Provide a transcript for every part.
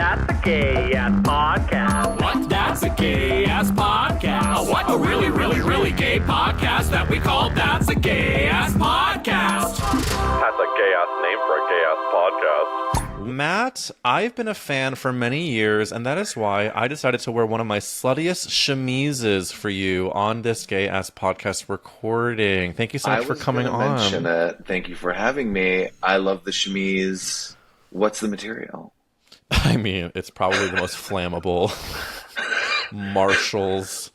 That's a gay-ass podcast. What? That's a gay-ass podcast. What? A really, really, really gay podcast that we call That's a Gay-Ass Podcast. That's a gay-ass name for a gay-ass podcast. Matt, I've been a fan for many years, and that is why I decided to wear one of my sluttiest chemises for you on this gay-ass podcast recording. Thank you so much for coming on. Mention it. Thank you for having me. I love the chemise. What's the material? I mean, it's probably the most flammable Marshalls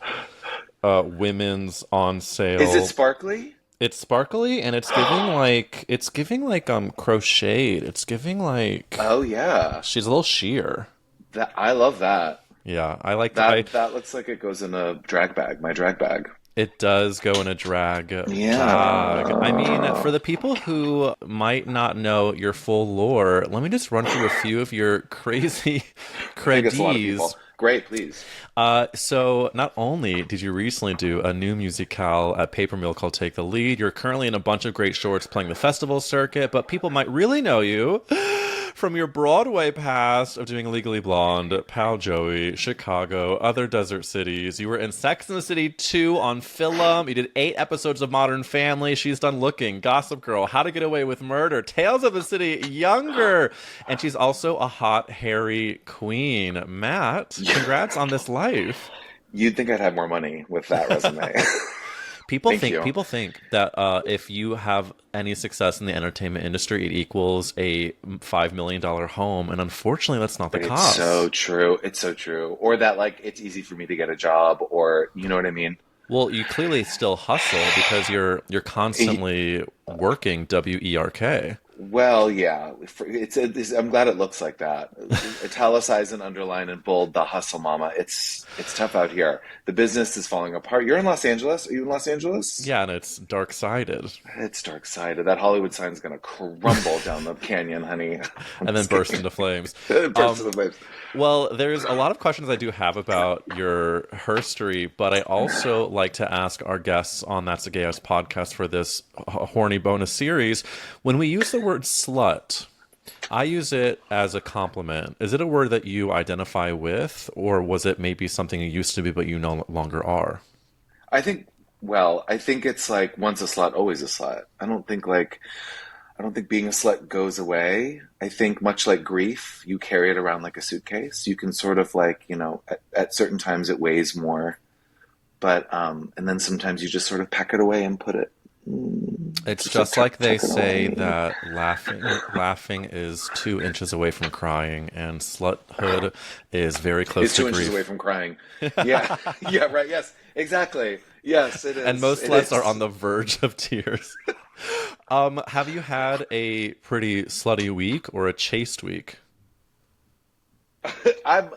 women's on sale. Is it sparkly? It's sparkly, and it's giving like crocheted. It's giving like, oh yeah, she's a little sheer. I love that. Yeah, I like that. That looks like it goes in a drag bag. My drag bag. It does go in a drag bag. I mean, for the people who might not know your full lore, let me just run through a few of your crazy credits. Great, please. So not only did you recently do a new musicale at Paper Mill called Take the Lead, you're currently in a bunch of great shorts playing the festival circuit, but people might really know you from your Broadway past of doing Legally Blonde, Pal Joey, Chicago, other desert cities. You were in Sex and the City 2 on film. You did 8 episodes of Modern Family. She's Done Looking, Gossip Girl, How to Get Away with Murder, Tales of the City Younger. And she's also a hot, hairy queen. Matt, congrats on this life. You'd think I'd have more money with that resume. People think that if you have any success in the entertainment industry, it equals a $5 million home, and unfortunately, that's not the case. It's so true. It's so true. Or that like it's easy for me to get a job, or you know what I mean. Well, you clearly still hustle because you're constantly working. WERK. Well, yeah. I'm glad it looks like that. Italicized and underline and bold. The hustle, mama. It's tough out here. The business is falling apart. You're in Los Angeles. Are you in Los Angeles? Yeah, and it's dark-sided. It's dark-sided. That Hollywood sign's gonna crumble down the canyon, honey. And then burst into flames. Burst into flames. Well, there's a lot of questions I do have about your herstory, but I also like to ask our guests on That's a Gay-Ass podcast for this horny bonus series. When we use the word slut, I use it as a compliment. Is it a word that you identify with, or was it maybe something you used to be but you no longer are? I think it's like once a slut, always a slut. I don't think being a slut goes away. I think much like grief, you carry it around like a suitcase. You can sort of like, at certain times it weighs more, but and then sometimes you just sort of pack it away and put it. It's just like they say that laughing is 2 inches away from crying, and sluthood is very close to grief. It's 2 inches away from crying. Yeah, yeah, right. Yes, exactly. Yes, it is. And most sluts are on the verge of tears. Have you had a pretty slutty week or a chaste week? I'm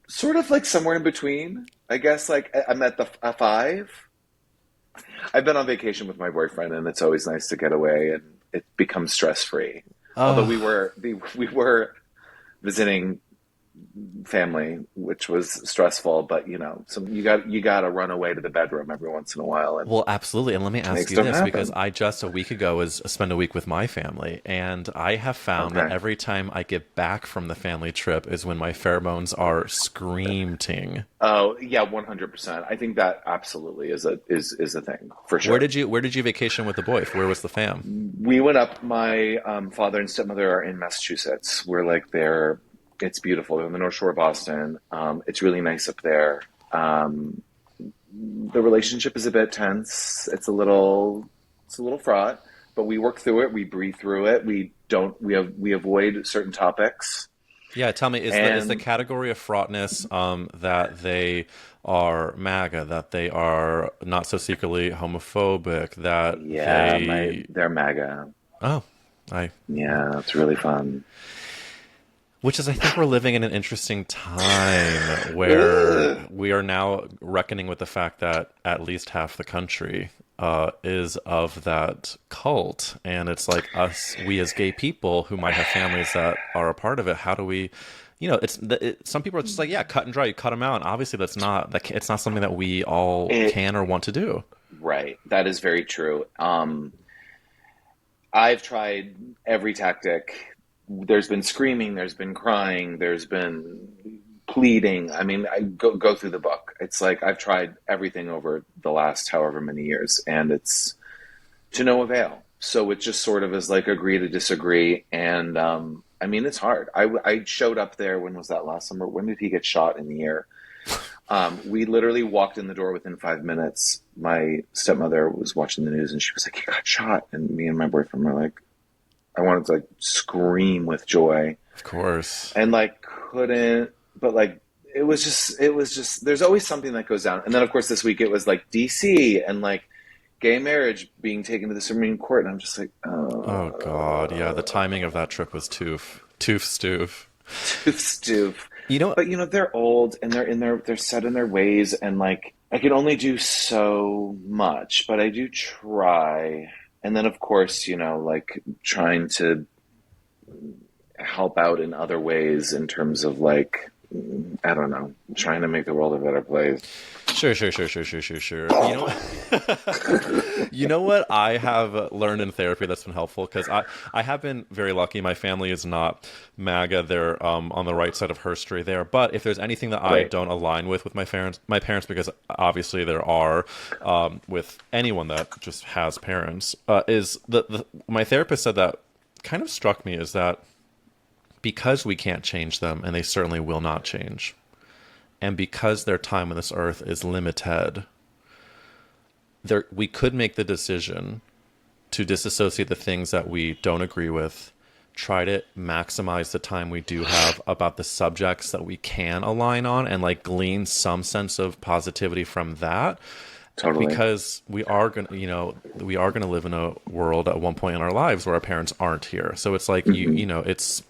sort of like somewhere in between. I guess like I'm at the 5. I've been on vacation with my boyfriend, and it's always nice to get away, and it becomes stress-free. Although we were visiting family, which was stressful, but you got to run away to the bedroom every once in a while. And well, absolutely. And let me ask you this, because I just a week ago spent a week with my family, and I have found that every time I get back from the family trip is when my pheromones are screaming. Oh yeah, 100%. I think that absolutely is a thing for sure. Where did you vacation with the boy? Where was the fam? We went up. My father and stepmother are in Massachusetts. We're like there. It's beautiful. They're on the North Shore of Boston. It's really nice up there. The relationship is a bit tense. It's a little fraught, but we work through it. We breathe through it. We avoid certain topics. Yeah, tell me, is the category of fraughtness that they are MAGA, that they are not so secretly homophobic, that they're MAGA. Oh, yeah, it's really fun. Which is, I think we're living in an interesting time where we are now reckoning with the fact that at least half the country is of that cult. And it's like we as gay people who might have families that are a part of it, how do we, some people are just like, yeah, cut and dry, you cut them out. And obviously it's not something that we all can or want to do. Right. That is very true. I've tried every tactic there's been screaming, there's been crying, there's been pleading. I mean, I go through the book. It's like I've tried everything over the last however many years, and it's to no avail. So it just sort of is like agree to disagree. And I mean, it's hard. I showed up there. When was that, last summer? When did he get shot in the ear? We literally walked in the door within 5 minutes. My stepmother was watching the news and she was like, he got shot. And me and my boyfriend were like, I wanted to like scream with joy. Of course. And like couldn't, but like, it was just, there's always something that goes down. And then of course this week it was like DC and like gay marriage being taken to the Supreme Court. And I'm just like, oh God. Yeah. The timing of that trip was toof stoof. You know, but you know, they're old and they're set in their ways, and like I can only do so much, but I do try. And then of course, you know, like trying to help out in other ways in terms of like, I don't know, trying to make the world a better place. Sure. You know what I have learned in therapy that's been helpful? Because I have been very lucky. My family is not MAGA. They're on the right side of history there. But if there's anything that I don't align with my parents, because obviously there are with anyone that just has parents, is my therapist said that kind of struck me is that because we can't change them, and they certainly will not change, and because their time on this earth is limited, we could make the decision to disassociate the things that we don't agree with, try to maximize the time we do have about the subjects that we can align on, and like glean some sense of positivity from that. Totally. Because we are going to live in a world at one point in our lives where our parents aren't here. So it's like, you know, it's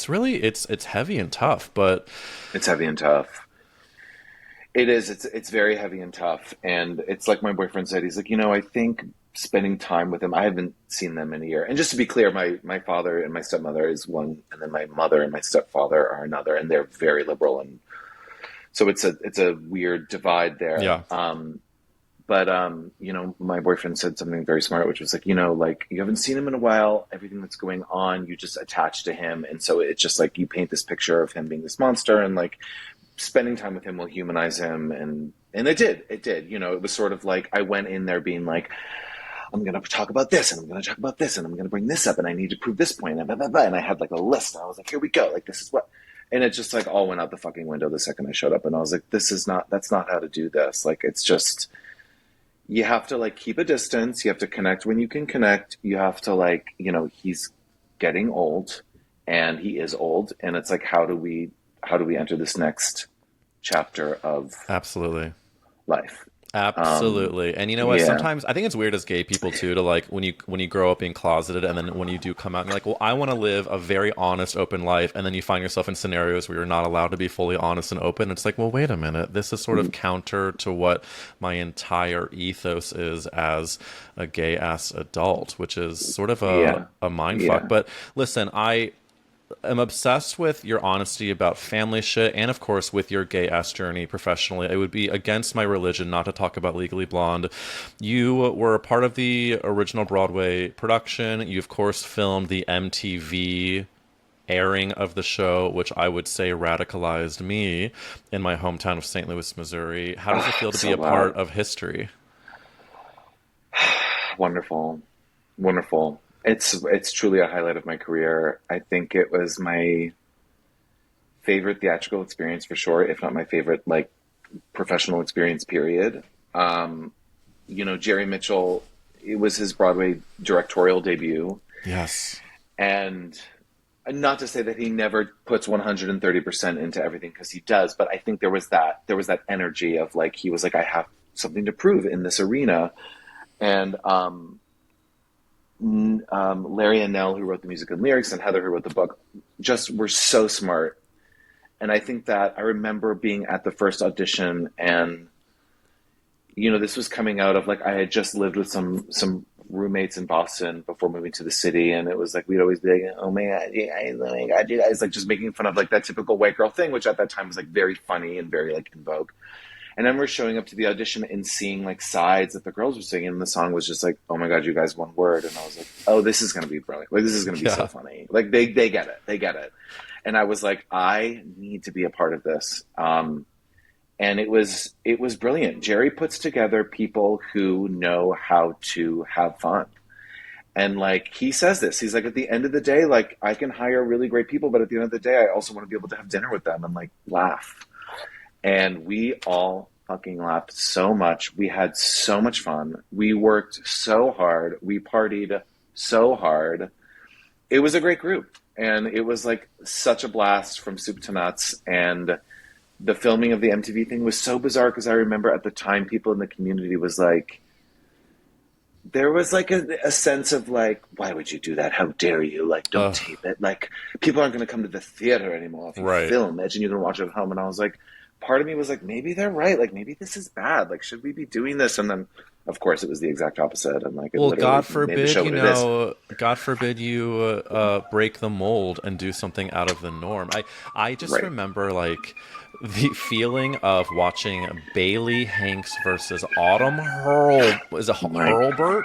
really, it's heavy and tough, but it's heavy and tough. It is. It's very heavy and tough. And it's like my boyfriend said, he's like, you know, I think spending time with them, I haven't seen them in a year. And just to be clear, my father and my stepmother is one, and then my mother and my stepfather are another, and they're very liberal. And so it's a weird divide there. Yeah. But, you know, my boyfriend said something very smart, which was like, you know, like you haven't seen him in a while, everything that's going on, you just attach to him. And so it's just like, you paint this picture of him being this monster, and like spending time with him will humanize him. And it did, you know, it was sort of like, I went in there being like, I'm going to talk about this, and I'm going to talk about this, and I'm going to bring this up, and I need to prove this point, and blah, blah, blah. And I had like a list, and I was like, here we go. Like, this is what, and it just like all went out the fucking window the second I showed up. And I was like, that's not how to do this. Like, it's just, you have to like keep a distance. You have to connect when you can connect. You have to like, you know, he's getting old, and he is old. And it's like, how do we enter this next chapter of absolutely life? Absolutely. And you know what? Yeah. Sometimes I think it's weird as gay people too, to like when you grow up being closeted, and then when you do come out and you're like, well, I want to live a very honest, open life, and then you find yourself in scenarios where you're not allowed to be fully honest and open. It's like, well, wait a minute. This is sort of counter to what my entire ethos is as a gay ass adult, which is sort of a mind fuck. But listen, I'm obsessed with your honesty about family shit, and of course with your gay ass journey professionally. It would be against my religion not to talk about Legally Blonde. You were a part of the original Broadway production. You of course filmed the MTV airing of the show, which I would say radicalized me in my hometown of St. Louis, Missouri. How does it feel to be a part of history? Wonderful. It's truly a highlight of my career. I think it was my favorite theatrical experience for sure, if not my favorite like professional experience, period. You know, Jerry Mitchell, it was his Broadway directorial debut. Yes. And not to say that he never puts 130% into everything, because he does, but I think there was that energy of like, he was like, I have something to prove in this arena. And Larry and Elle, who wrote the music and lyrics, and Heather, who wrote the book, just were so smart. And I think that I remember being at the first audition, and, you know, this was coming out of like, I had just lived with some roommates in Boston before moving to the city. And it was like, we'd always be like, oh my God, you guys, like just making fun of like that typical white girl thing, which at that time was like very funny and very like in vogue. And I remember showing up to the audition and seeing like sides that the girls were singing, and the song was just like, oh my God, you guys, one word. And I was like, oh, this is going to be brilliant. Like, this is going to be so funny. Like, they get it. They get it. And I was like, I need to be a part of this. And it was brilliant. Jerry puts together people who know how to have fun. And like, he says this, he's like, at the end of the day, like, I can hire really great people, but at the end of the day, I also want to be able to have dinner with them and like laugh. And we all fucking laughed so much. We had so much fun. We worked so hard. We partied so hard. It was a great group. And it was like such a blast from soup to nuts. And the filming of the MTV thing was so bizarre because I remember at the time people in the community was like, there was like a sense of like, why would you do that? How dare you? Like, don't tape it. Like, people aren't going to come to the theater anymore if you film it and you're going to watch it at home. And I was like, part of me was like, maybe they're right. Like, maybe this is bad. Like, should we be doing this? And then, of course, it was the exact opposite. And like, well, God forbid, God forbid you break the mold and do something out of the norm. I just remember like the feeling of watching Bailey Hanks versus Autumn Hurlburt.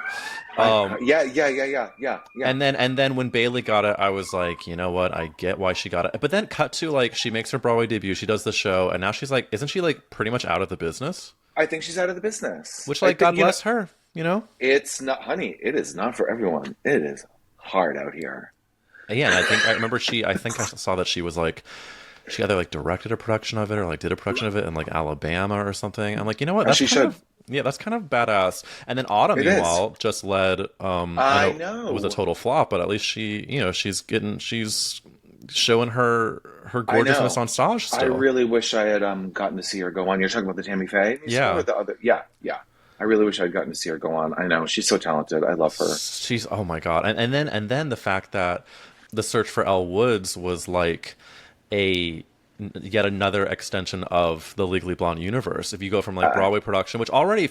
Yeah. And then when Bailey got it, I was like, you know what? I get why she got it. But then cut to like, she makes her Broadway debut. She does the show, and now she's like, isn't she like pretty much out of the business? I think she's out of the business. Which, like, God bless her, you know? It's not, honey, it is not for everyone. It is hard out here. Yeah, and I think I saw that she was like, she either like directed a production of it or like did a production of it in like Alabama or something. I'm like, you know what? That's that's kind of badass. And then Autumn, meanwhile, just led. I know it was a total flop, but at least she, you know, she's showing her gorgeousness on stage still. I really wish I had gotten to see her go on. You're talking about the Tammy Faye? Yeah. Yeah. I really wish I'd gotten to see her go on. I know, she's so talented. I love her. She's, oh my God. And then the fact that The Search for Elle Woods was like yet another extension of the Legally Blonde universe. If you go from like Broadway production, which already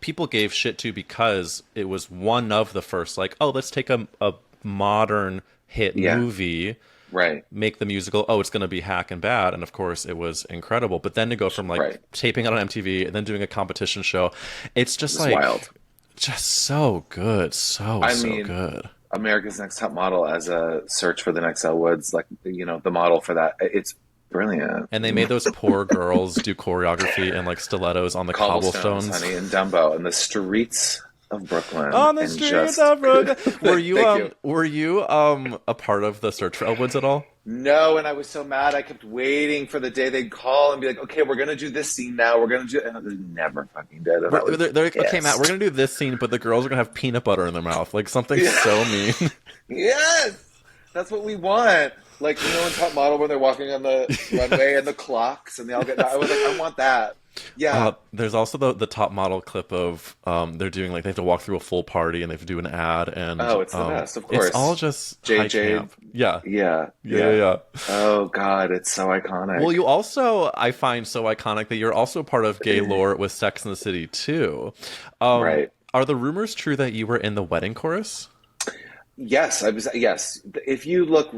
people gave shit to because it was one of the first, like, oh, let's take a modern hit movie, right, make the musical, oh, it's going to be hack and bad, and of course it was incredible. But then to go from like taping it on MTV and then doing a competition show, it's just like wild. Just so good, so good. America's Next Top Model as a search for the next Elle Woods, like, you know, the model for that, it's brilliant. And they made those poor girls do choreography and like stilettos on the cobblestones, honey, in Dumbo, and the streets of Brooklyn. On the streets of Brooklyn. Were you a part of the search for Elle Woods at all? No, and I was so mad. I kept waiting for the day they'd call and be like, okay, we're going to do this scene now. We're going to do... And they never fucking did. They're like, okay, Matt, we're going to do this scene, but the girls are going to have peanut butter in their mouth. Like, something so mean. Yes! That's what we want. Like, you know, in Top Model, when they're walking on the runway and the clocks and they all get... I was like, I want that. Yeah. There's also the Top Model clip of they're doing like, they have to walk through a full party and they have to do an ad, and it's the best, of course. It's all just high camp. Yeah. Oh God, it's so iconic. Well, you also, I find so iconic that you're also part of gay lore with Sex and the City too. Right. Are the rumors true that you were in the wedding chorus? Yes, I was. Yes, if you look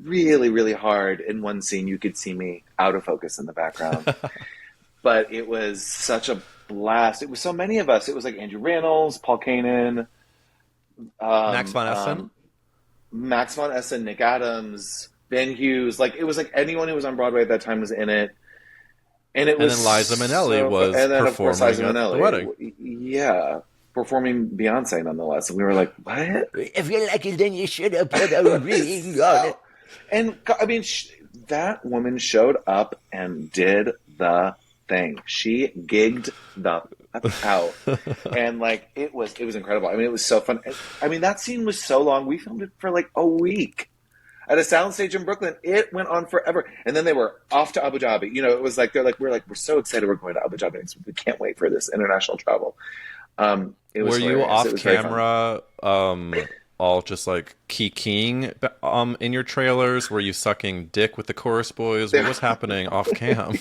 really, really hard in one scene, you could see me out of focus in the background. But it was such a blast. It was so many of us. It was like Andrew Rannells, Paul Kanan, Max von Essen, Nick Adams, Ben Hughes. Like, it was like anyone who was on Broadway at that time was in it. And then Liza Minnelli was performing at the wedding. Yeah, performing Beyonce nonetheless. And we were like, what? If you like it, then you should have put a ring on it. And I mean, that woman showed up and did the thing. She gigged the out. And like, it was incredible. I mean, it was so fun. I mean, that scene was so long. We filmed it for like a week at a soundstage in Brooklyn. It went on forever. And then they were off to Abu Dhabi. You know, it was like, we're so excited we're going to Abu Dhabi next week. We can't wait for this international travel. Were you off camera, all just like kikiing in your trailers? Were you sucking dick with the chorus boys? What was happening off cam?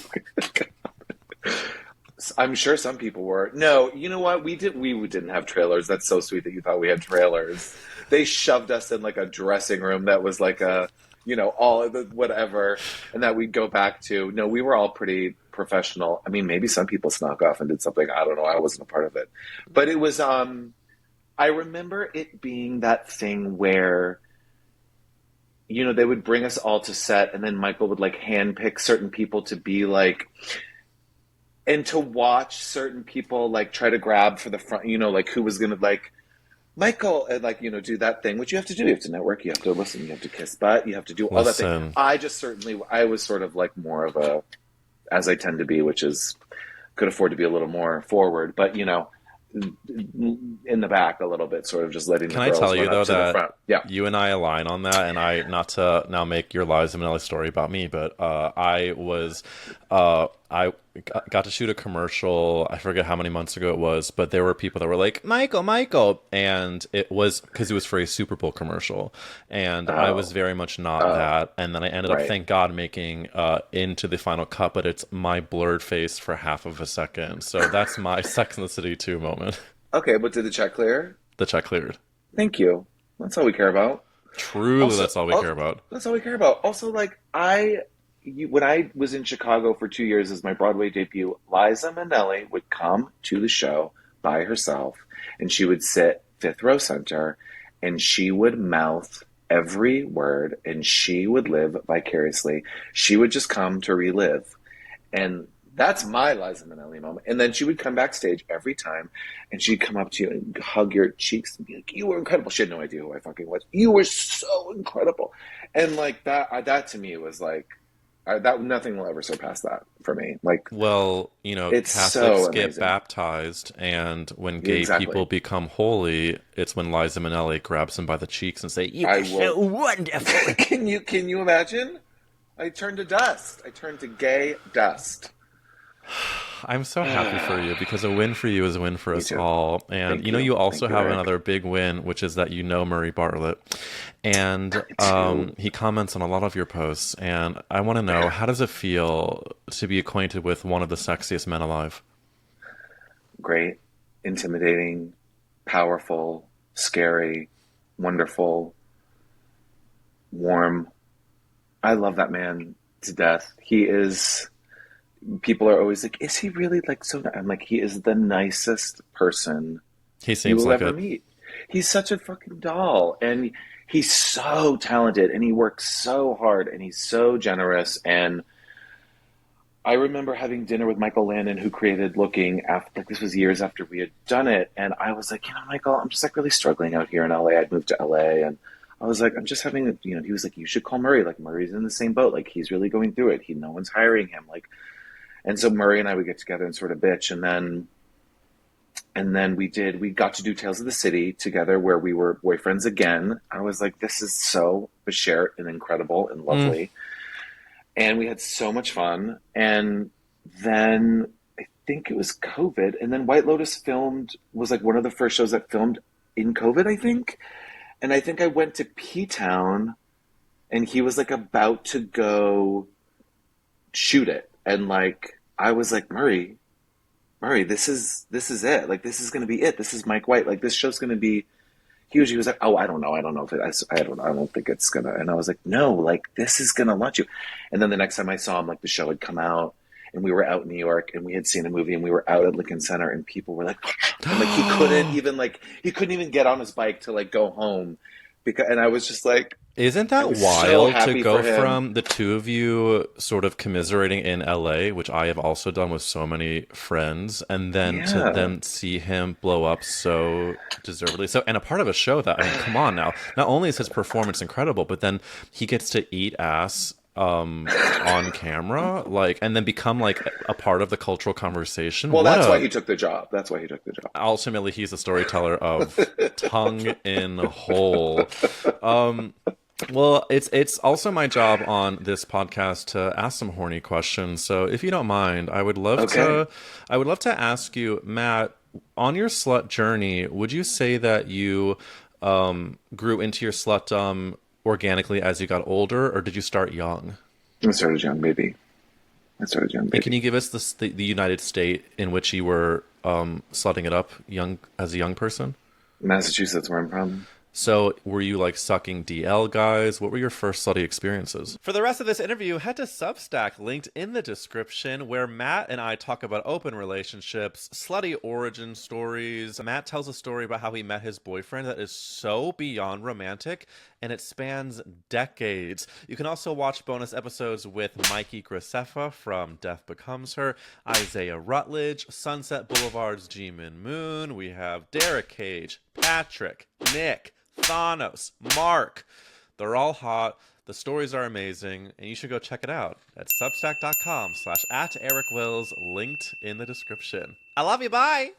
I'm sure some people were. No, you know what? We didn't have trailers. That's so sweet that you thought we had trailers. They shoved us in like a dressing room that was like a, you know, all of the whatever, and that we'd go back to. No, we were all pretty professional. I mean, maybe some people snuck off and did something. I don't know. I wasn't a part of it. But it was, I remember it being that thing where, you know, they would bring us all to set and then Michael would like handpick certain people to be like, and to watch certain people like try to grab for the front, you know, like who was going to like, Michael, and like, you know, do that thing, which you have to do. You have to network, you have to listen, you have to kiss butt, you have to do all that thing. I was sort of like more of a, as I tend to be, which is, could afford to be a little more forward, but you know, in the back a little bit, sort of just letting the girls Can I tell you though that you and I align on that, and I, not to now make your Liza Minnelli story about me, but I got to shoot a commercial. I forget how many months ago it was, but there were people that were like, Michael, and it was because it was for a Super Bowl commercial, and I was very much not that. And then I ended up, thank God, making into the final cut, but it's my blurred face for half of a second. So that's my Sex and the City 2 moment. Okay, but did the check clear? The check cleared. Thank you. That's all we care about. Truly, also, that's all we care about. That's all we care about. Also, like, when I was in Chicago for 2 years as my Broadway debut, Liza Minnelli would come to the show by herself, and she would sit fifth row center, and she would mouth every word, and she would live vicariously. She would just come to relive. And that's my Liza Minnelli moment. And then she would come backstage every time, and she'd come up to you and hug your cheeks and be like, "You were incredible." She had no idea who I fucking was. "You were so incredible." And like that to me was like, that nothing will ever surpass that for me. Like, well, you know, it's Catholics so get amazing. Baptized, and when gay people become holy, it's when Liza Minnelli grabs them by the cheeks and say, "You are so wonderful." Can you imagine? I turned to dust. I turned to gay dust. I'm so happy for you, because a win for you is a win for us all. And Thank you know, you also have Eric. another big win, which is that you know Murray Bartlett, and he comments on a lot of your posts. And I want to know, how does it feel to be acquainted with one of the sexiest men alive? Great, intimidating, powerful, scary, wonderful, warm. I love that man to death. He is. People are always like, "Is he really like so?" I'm like, he is the nicest person He seems you will like ever it. meet. He's such a fucking doll, and he's so talented, and he works so hard, and he's so generous. And I remember having dinner with Michael Landon, who created Looking, after, like, this was years after we had done it, and I was like, you know, Michael, I'm just like really struggling out here in LA. I'd moved to LA, and I was like, I'm just having, you know, he was like, you should call Murray. Like, Murray's in the same boat. Like, he's really going through it. No one's hiring him. Like. And so Murray and I would get together and sort of bitch, and then we got to do Tales of the City together, where we were boyfriends again. I was like, this is so Bashert and incredible and lovely. And we had so much fun. And then I think it was COVID, and then White Lotus was like one of the first shows that filmed in COVID, I think. And I think I went to P-Town, and he was like about to go shoot it. And like, I was like, Murray, this is it. Like, this is going to be it. This is Mike White. Like, this show's going to be huge. He was like, oh, I don't know if it, I don't think it's going to. And I was like, no, like, this is going to launch you. And then the next time I saw him, like, the show had come out, and we were out in New York, and we had seen a movie, and we were out at Lincoln Center, and people were like, and like, he couldn't even get on his bike to like go home, and I was just like, isn't that wild to go from the two of you sort of commiserating in LA, which I have also done with so many friends, and then to then see him blow up so deservedly. So, and a part of a show that, I mean, come on now, not only is his performance incredible, but then he gets to eat ass on camera, like, and then become like a part of the cultural conversation. Well, that's why he took the job. Ultimately, he's a storyteller of tongue in hole. Well, it's also my job on this podcast to ask some horny questions. So if you don't mind, I would love to ask you, Matt, on your slut journey, would you say that you grew into your slutdom organically as you got older, or did you start young? I started young, baby. And can you give us the United State in which you were slutting it up as a young person? Massachusetts, where I'm from. So were you like sucking DL guys? What were your first slutty experiences? For the rest of this interview, head to Substack, linked in the description, where Matt and I talk about open relationships, slutty origin stories. Matt tells a story about how he met his boyfriend that is so beyond romantic, and it spans decades. You can also watch bonus episodes with Mikey Graceffa from Death Becomes Her, Isaiah Rutledge, Sunset Boulevard's Jimin Moon. We have Derek Cage, Patrick, Nick, Thanos, Mark. They're all hot. The stories are amazing, and you should go check it out at substack.com/@EricWills, linked in the description. I love you. Bye.